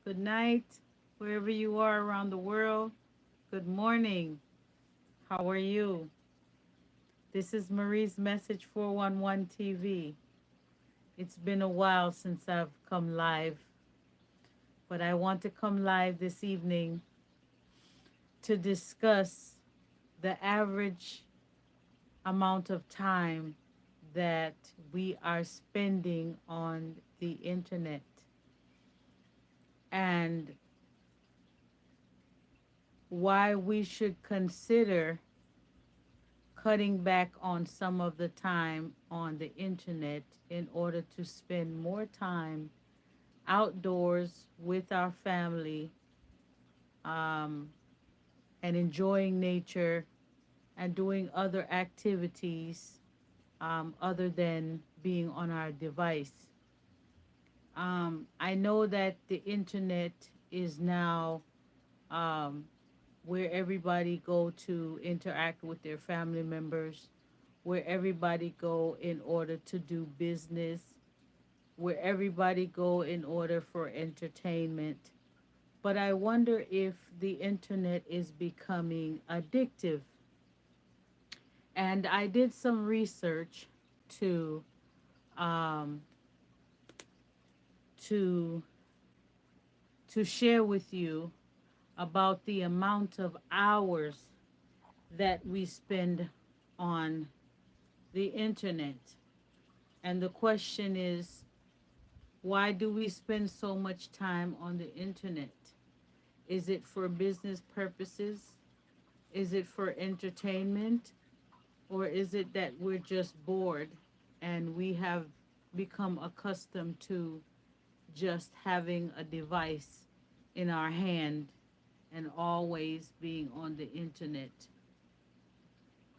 good night, wherever you are around the world. Good morning. How are you? This is Marie's Message 411 TV. It's been a while since I've come live, but I want to come live this evening to discuss the average amount of time that we are spending on the internet and why we should consider cutting back on some of the time on the internet in order to spend more time outdoors with our family, um, and enjoying nature and doing other activities other than being on our device. I know that the internet is now um, where everybody go to interact with their family members, where everybody go in order to do business, where everybody go in order for entertainment. But I wonder if the internet is becoming addictive. And I did some research to um, to to share with you about the amount of hours that we spend on the internet. And the question is, why do we spend so much time on the internet? Is it for business purposes? Is it for entertainment? Or is it that we're just bored and we have become accustomed to just having a device in our hand and always being on the internet?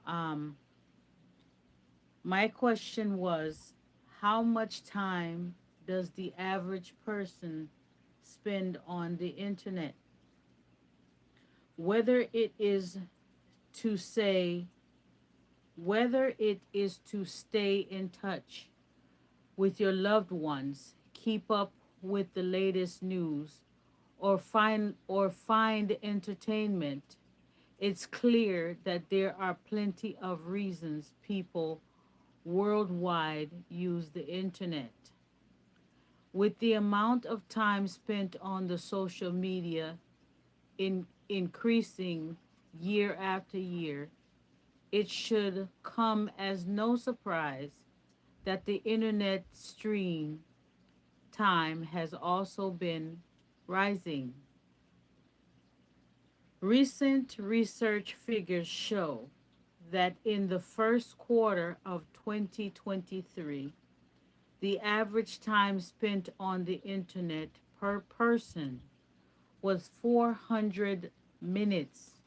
Um, my question was, how much time does the average person spend on the internet? Whether it is to say, whether it is to stay in touch with your loved ones, keep up with the latest news, or find entertainment, it's clear that there are plenty of reasons people worldwide use the internet. With the amount of time spent on the social media increasing year after year, it should come as no surprise that the internet stream time has also been rising. Recent research figures show that in the first quarter of 2023, the average time spent on the internet per person was 400 minutes,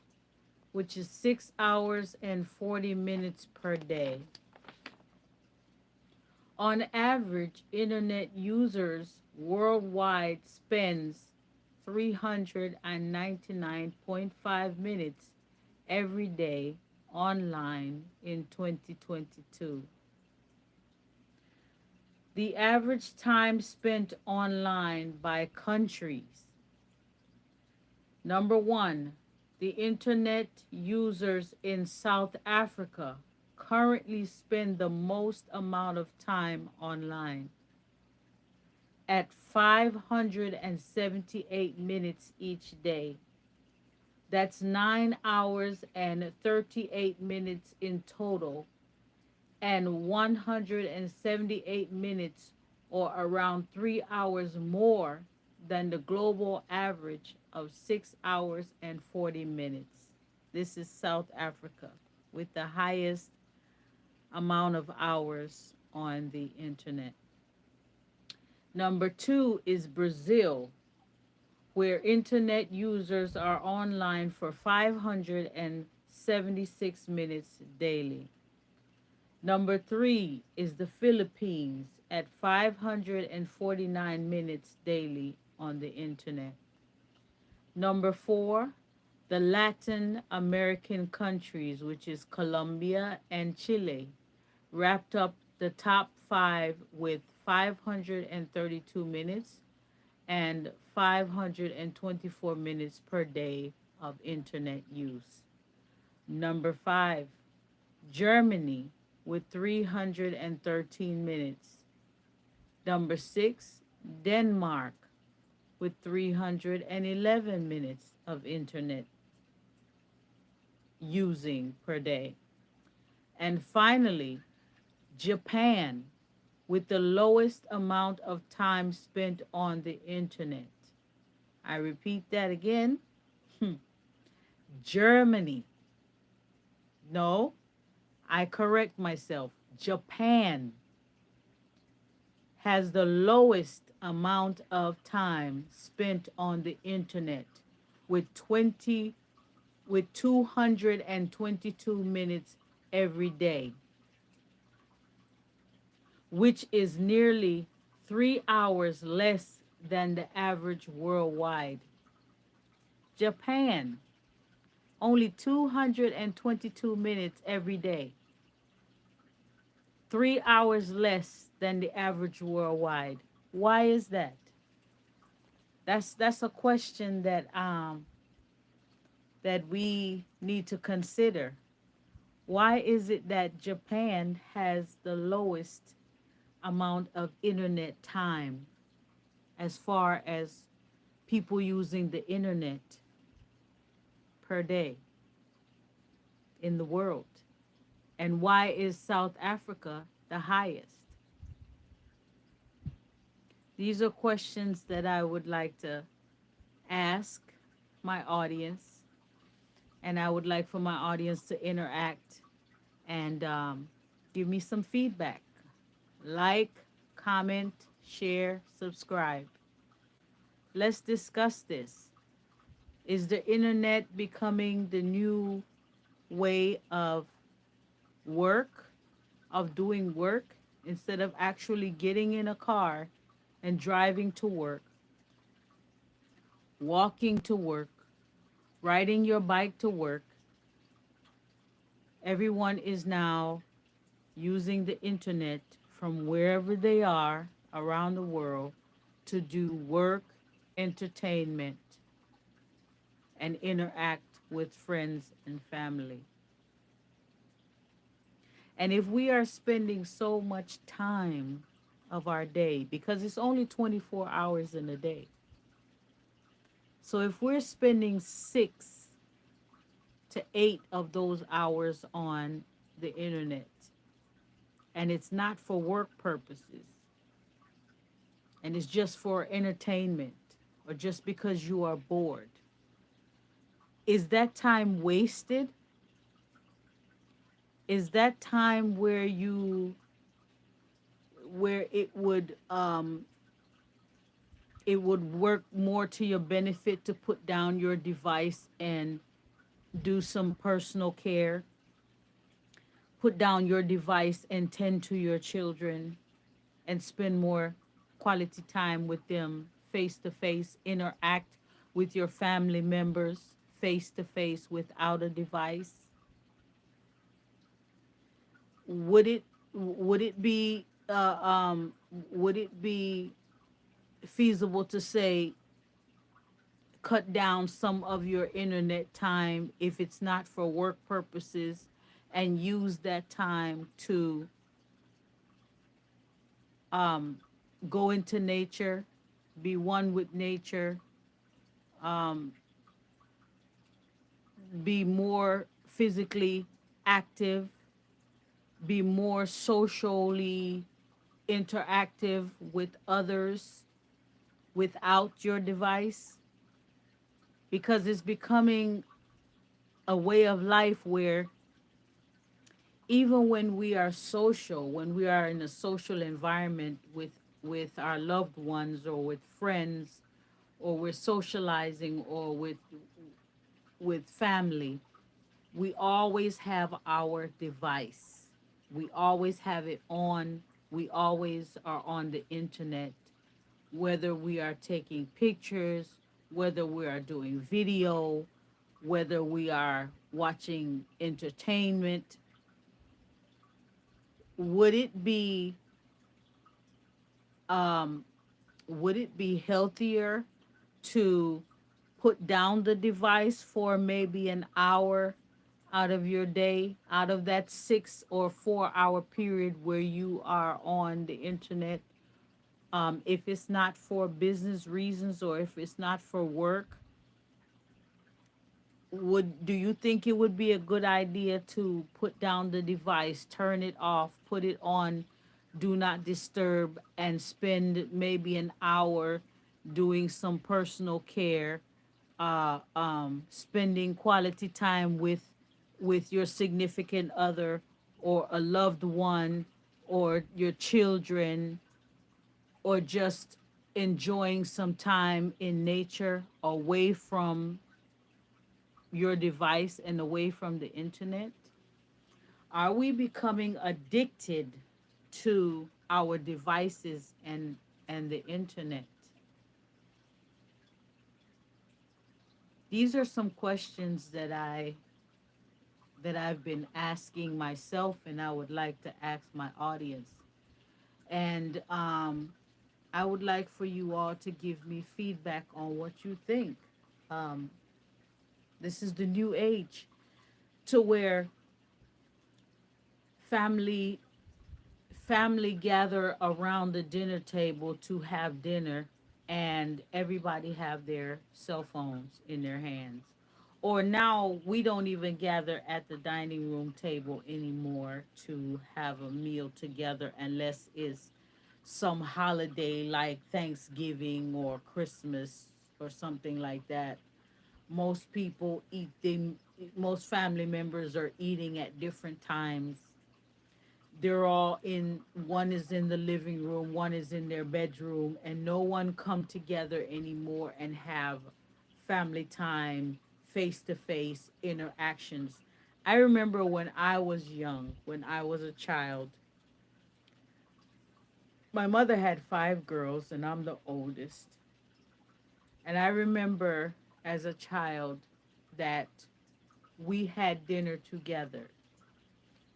which is 6 hours and 40 minutes per day. On average, internet users worldwide spends 399.5 minutes every day online in 2022. The average time spent online by countries. Number one, the internet users in South Africa currently spend the most amount of time online at 578 minutes each day. That's 9 hours and 38 minutes in total, and 178 minutes, or around 3 hours more than the global average of 6 hours and 40 minutes. This is South Africa with the highest amount of hours on the internet. Number two is Brazil, where internet users are online for 576 minutes daily. Number three is the Philippines at 549 minutes daily on the internet. Number four, the Latin American countries, which is Colombia and Chile, wrapped up the top five with 532 minutes, and 524 minutes per day of internet use. Number 5, Germany with 313 minutes. Number 6, Denmark with 311 minutes of internet using per day. And finally, Japan with the lowest amount of time spent on the internet. I repeat that again. Germany. No, I correct myself. Japan has the lowest amount of time spent on the internet with 222 minutes every day, which is nearly 3 hours less than the average worldwide. Japan, only 222 minutes every day, 3 hours less than the average worldwide. Why is that? That's a question that we need to consider. Why is it that Japan has the lowest amount of internet time as far as people using the internet per day in the world? And why is South Africa the highest? These are questions that I would like to ask my audience, and I would like for my audience to interact and give me some feedback. Like, comment, share, subscribe. Let's discuss this. Is the internet becoming the new way of work, of doing work, instead of actually getting in a car and driving to work, walking to work, riding your bike to work? Everyone is now using the internet from wherever they are around the world to do work, entertainment, and interact with friends and family. And if we are spending so much time of our day, because it's only 24 hours in a day, so if we're spending 6 to 8 of those hours on the internet, and it's not for work purposes, and it's just for entertainment, or just because you are bored, is that time wasted? Is that time where it would work more to your benefit to put down your device and do some personal care, put down your device and tend to your children and spend more quality time with them face to face, interact with your family members face to face without a device? Would it would it be would it be feasible to say cut down some of your internet time if it's not for work purposes, and use that time to um, go into nature, be one with nature, um, be more physically active, be more socially interactive with others without your device? Because it's becoming a way of life where even when we are social, when we are in a social environment with our loved ones or with friends, or we're socializing, or with family, we always have our device. We always have it on. We always are on the internet, whether we are taking pictures, whether we are doing video, whether we are watching entertainment. Would it be um, would it be healthier to put down the device for maybe an hour out of your day, out of that 6 or 4 hour period where you are on the internet? If it's not for business reasons or if it's not for work, would do you think it would be a good idea to put down the device, turn it off, put it on do not disturb, and spend maybe an hour doing some personal care, spending quality time with your significant other or a loved one or your children, or just enjoying some time in nature away from your device and away from the internet? Are we becoming addicted to our devices and the internet? These are some questions that I've been asking myself, and I would like to ask my audience. And I would like for you all to give me feedback on what you think. Um, this is the new age to where family family gather around the dinner table to have dinner, and everybody have their cell phones in their hands. Or now we don't even gather at the dining room table anymore to have a meal together unless it's some holiday like Thanksgiving or Christmas or something like that. Most people eat them, most family members are eating at different times. They're all in, one is in the living room, one is in their bedroom, and no one come together anymore and have family time, face to face interactions. I remember when I was young, when I was a child, my mother had 5 girls and I'm the oldest. And I remember as a child that we had dinner together.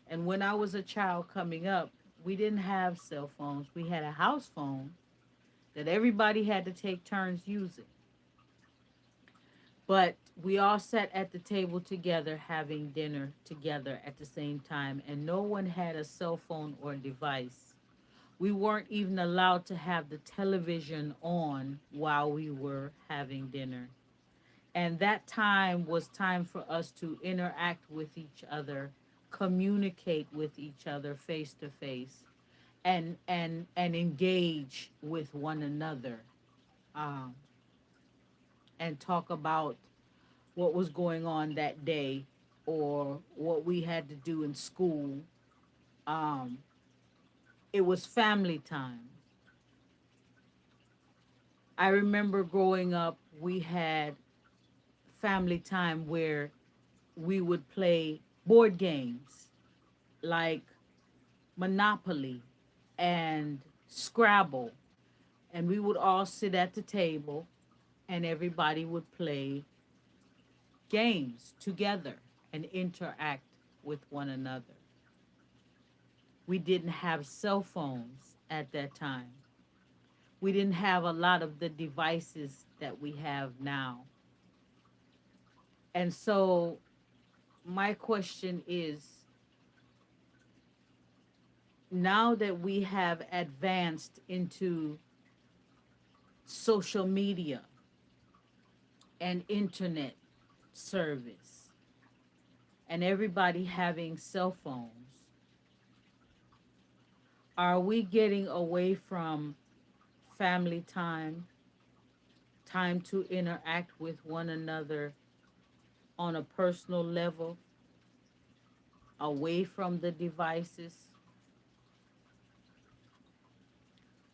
And when I was a child coming up, we didn't have cell phones. We had a house phone that everybody had to take turns using. But we all sat at the table together having dinner together at the same time, and no one had a cell phone or device. We weren't even allowed to have the television on while we were having dinner. And that time was time for us to interact with each other, communicate with each other face to face, and engage with one another, um, and talk about what was going on that day or what we had to do in school. Um, it was family time. I remember growing up, we had family time where we would play board games like Monopoly and Scrabble, and we would all sit at the table and everybody would play games together and interact with one another. We didn't have cell phones at that time. We didn't have a lot of the devices that we have now. And so, my question is, now that we have advanced into social media and internet service and everybody having cell phones, are we getting away from family time, time to interact with one another on a personal level, away from the devices?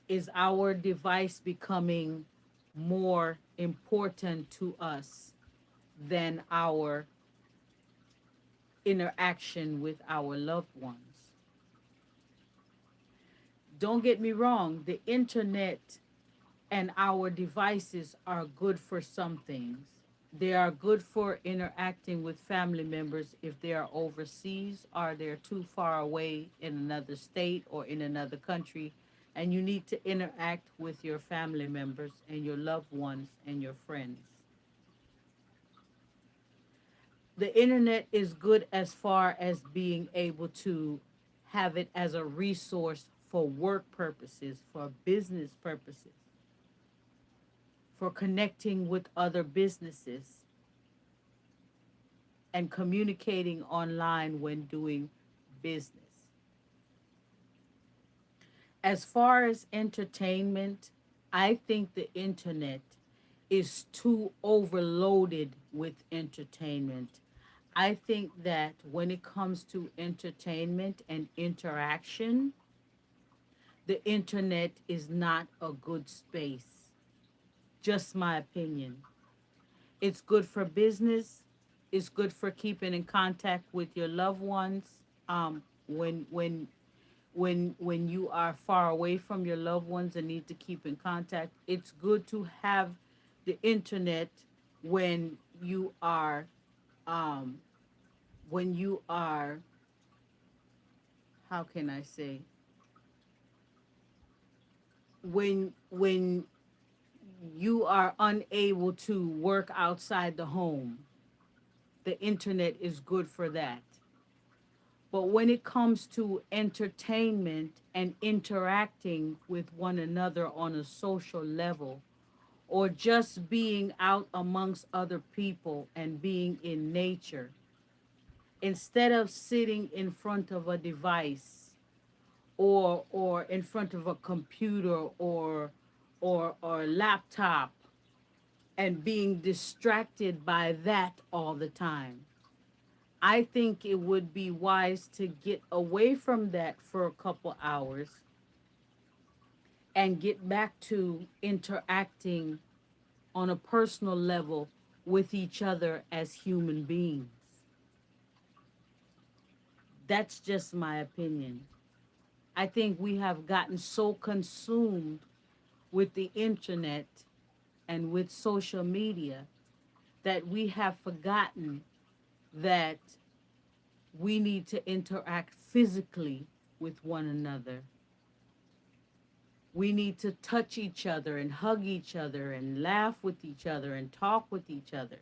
Is our device becoming more important to us than our interaction with our loved ones? Don't get me wrong, the internet and our devices are good for some things. They are good for interacting with family members if they are overseas or they're too far away in another state or in another country. and you need to interact with your family members and your loved ones and your friends. The internet is good as far as being able to have it as a resource for work purposes, for business purposes, for connecting with other businesses and communicating online when doing business. As far as entertainment, I think the internet is too overloaded with entertainment. I think that when it comes to entertainment and interaction, the internet is not a good space. Just my opinion. It's good for business. It's good for keeping in contact with your loved ones. When you are far away from your loved ones and need to keep in contact, it's good to have the internet when you are um, when you are, how can I say, when you are unable to work outside the home. The internet is good for that. But when it comes to entertainment and interacting with one another on a social level, or just being out amongst other people and being in nature, instead of sitting in front of a device or in front of a computer or laptop and being distracted by that all the time. I think it would be wise to get away from that for a couple hours and get back to interacting on a personal level with each other as human beings. That's just my opinion. I think we have gotten so consumed with the internet and with social media that we have forgotten that we need to interact physically with one another. We need to touch each other and hug each other and laugh with each other and talk with each other.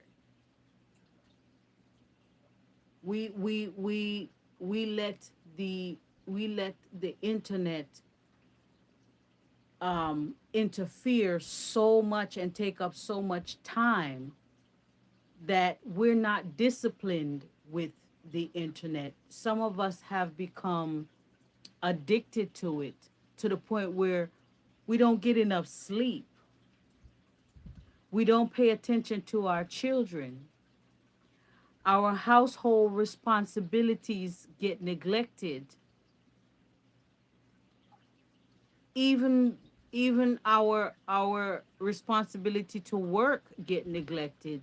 We we we we let the we let the internet interfere so much and take up so much time that we're not disciplined with the internet. Some of us have become addicted to it to the point where we don't get enough sleep. We don't pay attention to our children. Our household responsibilities get neglected. Even even our responsibility to work get neglected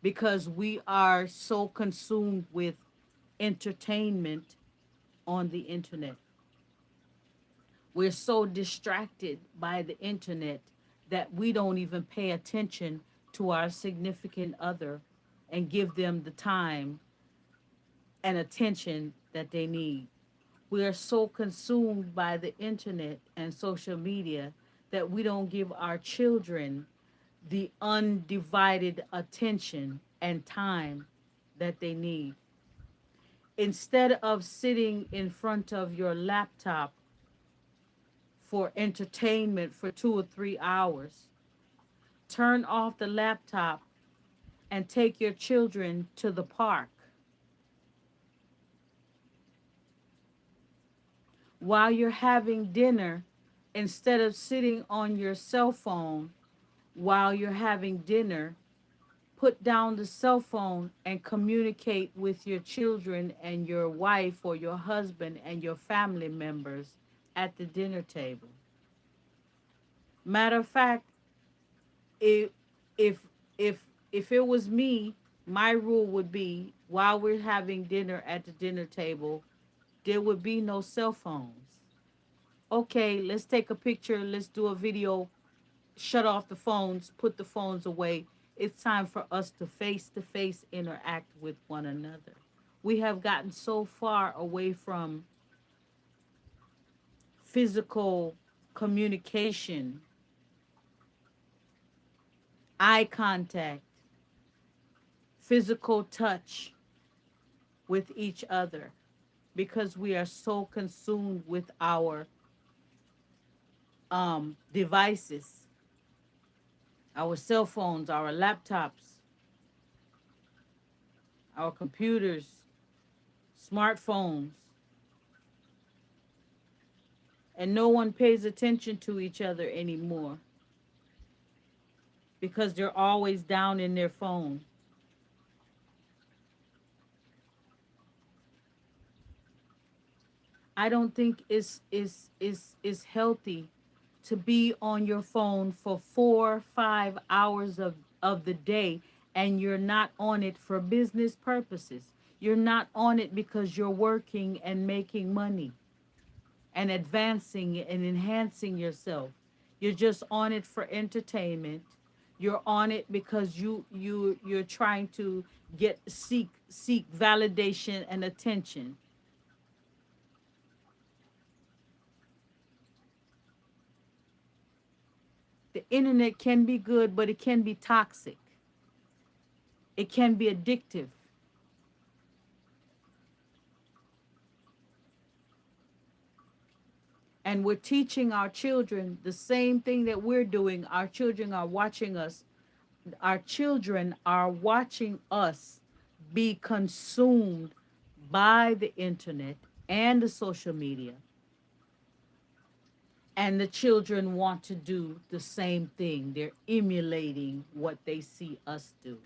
because we are so consumed with entertainment on the internet. We're so distracted by the internet that we don't even pay attention to our significant other and give them the time and attention that they need. We are so consumed by the internet and social media that we don't give our children the undivided attention and time that they need. Instead of sitting in front of your laptop for entertainment for 2 or 3 hours, turn off the laptop and take your children to the park. While you're having dinner, instead of sitting on your cell phone while you're having dinner, put down the cell phone and communicate with your children and your wife or your husband and your family members at the dinner table. Matter of fact, if if if it was me, my rule would be while we're having dinner at the dinner table, there would be no cell phones. Okay, let's take a picture, let's do a video, shut off the phones, put the phones away. It's time for us to face interact with one another. We have gotten so far away from physical communication, eye contact, physical touch with each other, because we are so consumed with our devices, our cell phones, our laptops, our computers, smartphones, and no one pays attention to each other anymore because they're always down in their phone. I don't think it's healthy to be on your phone for 4 5 hours of the day, and you're not on it for business purposes. You're not on it because you're working and making money and advancing and enhancing yourself. You're just on it for entertainment. You're on it because you're trying to seek validation and attention. The internet can be good, but it can be toxic. It can be addictive. And we're teaching our children the same thing that we're doing. Our children are watching us. Our children are watching us be consumed by the internet and the social media. And the children want to do the same thing. They're emulating what they see us do.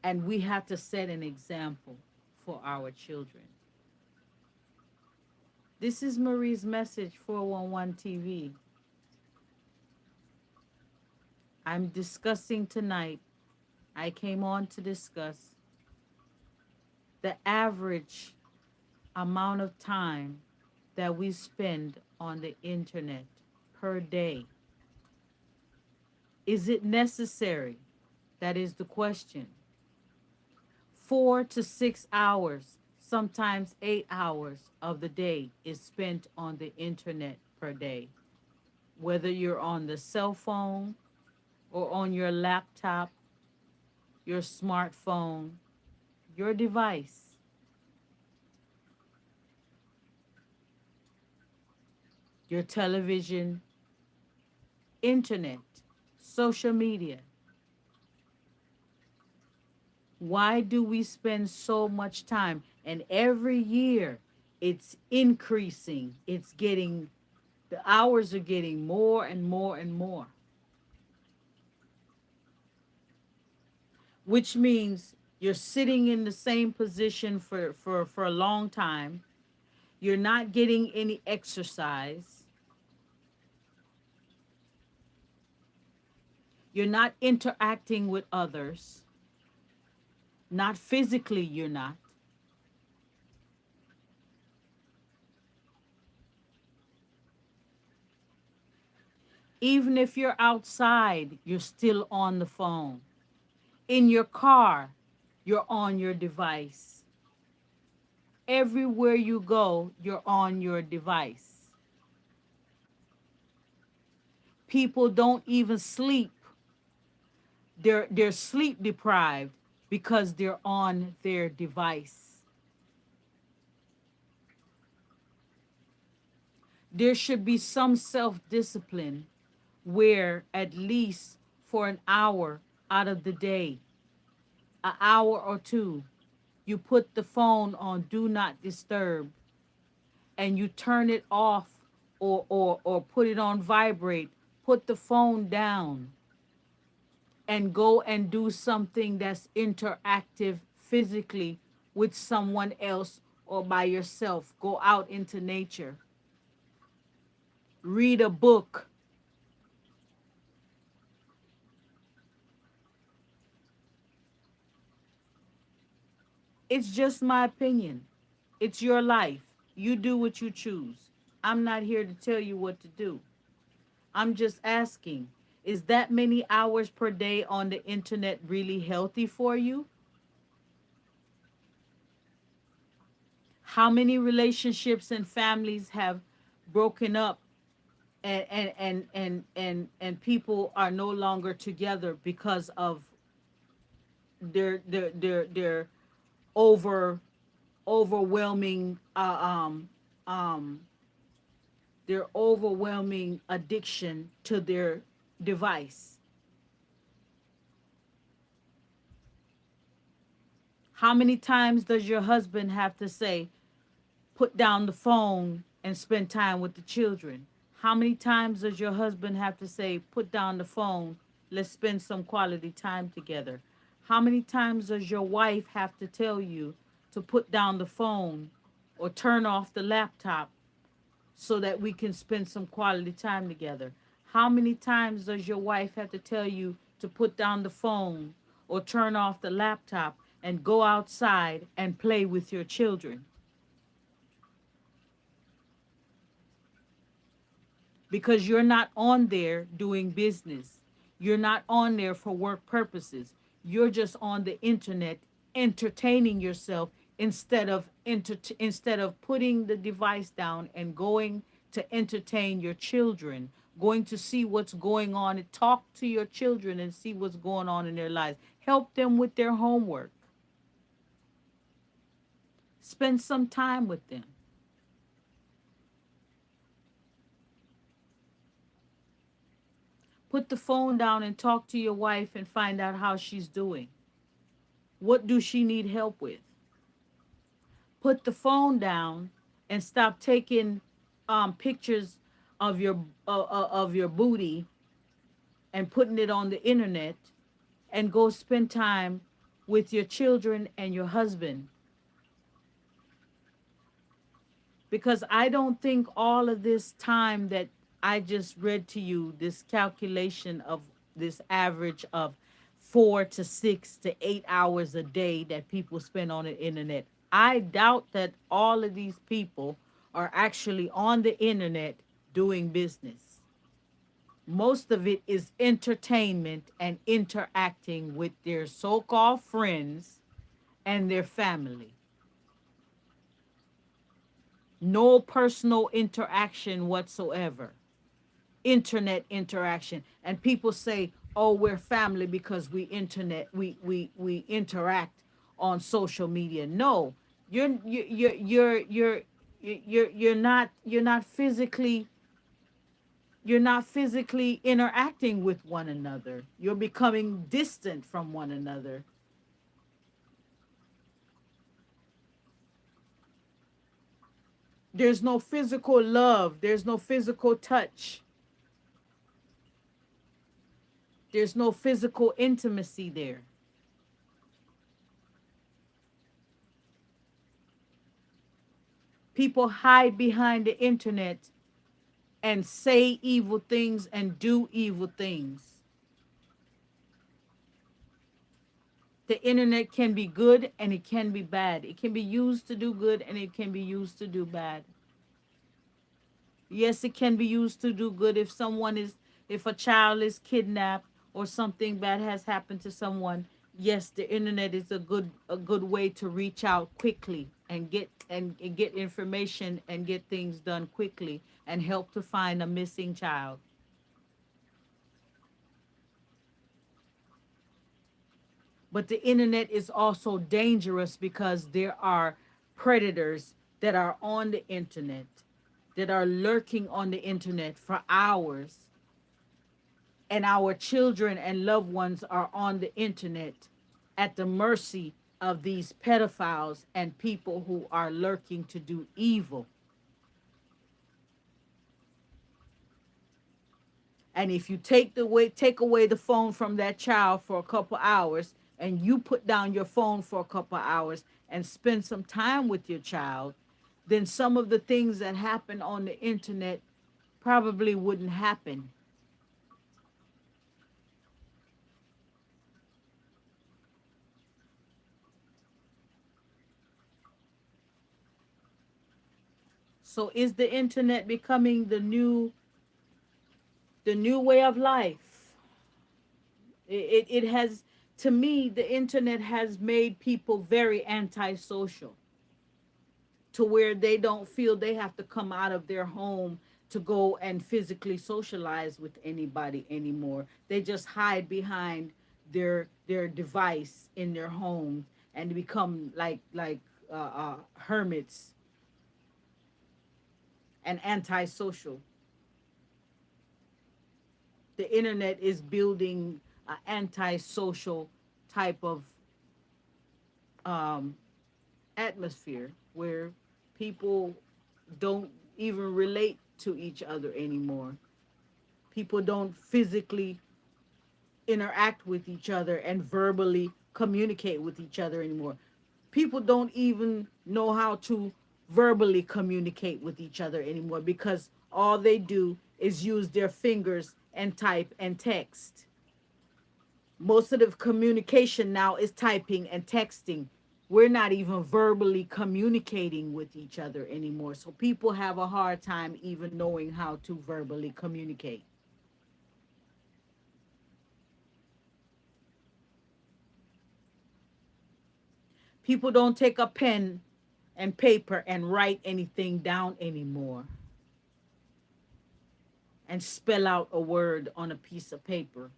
And we have to set an example for our children. This is Marie's message, 411 TV. I'm discussing tonight. I came on to discuss the average amount of time that we spend on the internet per day. Is it necessary? That is the question. 4 to 6 hours, sometimes 8 hours of the day is spent on the internet per day. Whether you're on the cell phone or on your laptop, your smartphone, your device. Your television, internet, social media. Why do we spend so much time? And every year it's increasing. The hours are getting more and more and more, which means you're sitting in the same position for a long time. You're not getting any exercise. You're not interacting with others. Not physically, you're not. Even if you're outside, you're still on the phone. In your car, you're on your device. Everywhere you go, you're on your device. People don't even sleep. They're sleep deprived because they're on their device. There should be some self-discipline where at least for an hour out of the day, an hour or two, you put the phone on do not disturb and you turn it off, or put it on vibrate, put the phone down and go and do something that's interactive physically with someone else or by yourself. Go out into nature. Read a book. It's just my opinion. It's your life. You do what you choose. I'm not here to tell you what to do. I'm just asking, is that many hours per day on the internet really healthy for you? How many relationships and families have broken up, and people are no longer together because of their over overwhelming um their overwhelming addiction to their device. How many times does your husband have to say, put down the phone and spend time with the children? How many times does your husband have to say, put down the phone, let's spend some quality time together? How many times does your wife have to tell you to put down the phone or turn off the laptop so that we can spend some quality time together? How many times does your wife have to tell you to put down the phone or turn off the laptop and go outside and play with your children? Because you're not on there doing business. You're not on there for work purposes. You're just on the internet entertaining yourself instead of putting the device down and going to entertain your children, going to see what's going on and talk to your children and see what's going on in their lives. Help them with their homework. Spend some time with them. Put the phone down and talk to your wife and find out how she's doing. What do she need help with? Put the phone down and stop taking pictures of your booty and putting it on the internet, and go spend time with your children and your husband. Because I don't think all of this time that I just read to you, this calculation of this average of 4 to 6 to 8 hours a day that people spend on the internet, I doubt that all of these people are actually on the internet doing business. Most of it is entertainment and interacting with their so called friends and their family. No personal interaction whatsoever. Internet interaction. And people say, oh, we're family because we interact on social media. No, you're not physically interacting with one another. You're becoming distant from one another. There's no physical love, there's no physical touch, there's no physical intimacy there. People hide behind the internet and say evil things and do evil things. The internet can be good and it can be bad. It can be used to do good and it can be used to do bad. Yes, it can be used to do good if a child is kidnapped or something bad has happened to someone. Yes, the internet is a good way to reach out quickly and get information and get things done quickly and help to find a missing child. But the internet is also dangerous because there are predators that are on the internet, that are lurking on the internet for hours, and our children and loved ones are on the internet at the mercy of these pedophiles and people who are lurking to do evil. And if you take away the phone from that child for a couple hours, and you put down your phone for a couple hours and spend some time with your child, then some of the things that happen on the internet probably wouldn't happen. So is the internet becoming the new way of life? It has, to me, the internet has made people very antisocial. to where they don't feel they have to come out of their home to go and physically socialize with anybody anymore. They just hide behind their device in their home and become hermits and antisocial. The internet is building an antisocial type of um, atmosphere where people don't even relate to each other anymore. People don't physically interact with each other and verbally communicate with each other anymore. People don't even know how to verbally communicate with each other anymore because all they do is use their fingers and type and text. Most of the communication now is typing and texting. We're not even verbally communicating with each other anymore. So people have a hard time even knowing how to verbally communicate. People don't take a pen and paper and write anything down anymore and spell out a word on a piece of paper.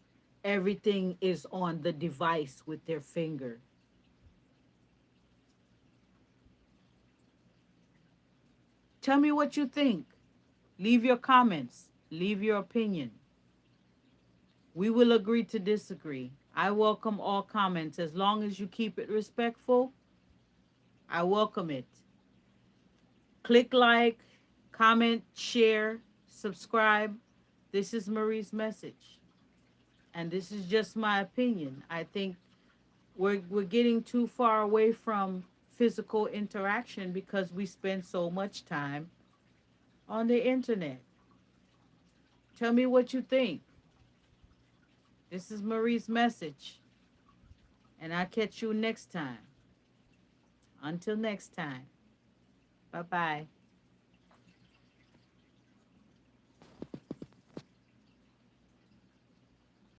Everything is on the device with their finger. Tell me what you think. Leave your comments. Leave your opinion. We will agree to disagree. I welcome all comments as long as you keep it respectful. I welcome it. Click like, comment, share, subscribe. This is Marie's message. And this is just my opinion. I think we're getting too far away from physical interaction because we spend so much time on the internet. Tell me what you think. This is Marie's message. And I'll catch you next time. Until next time. Bye bye.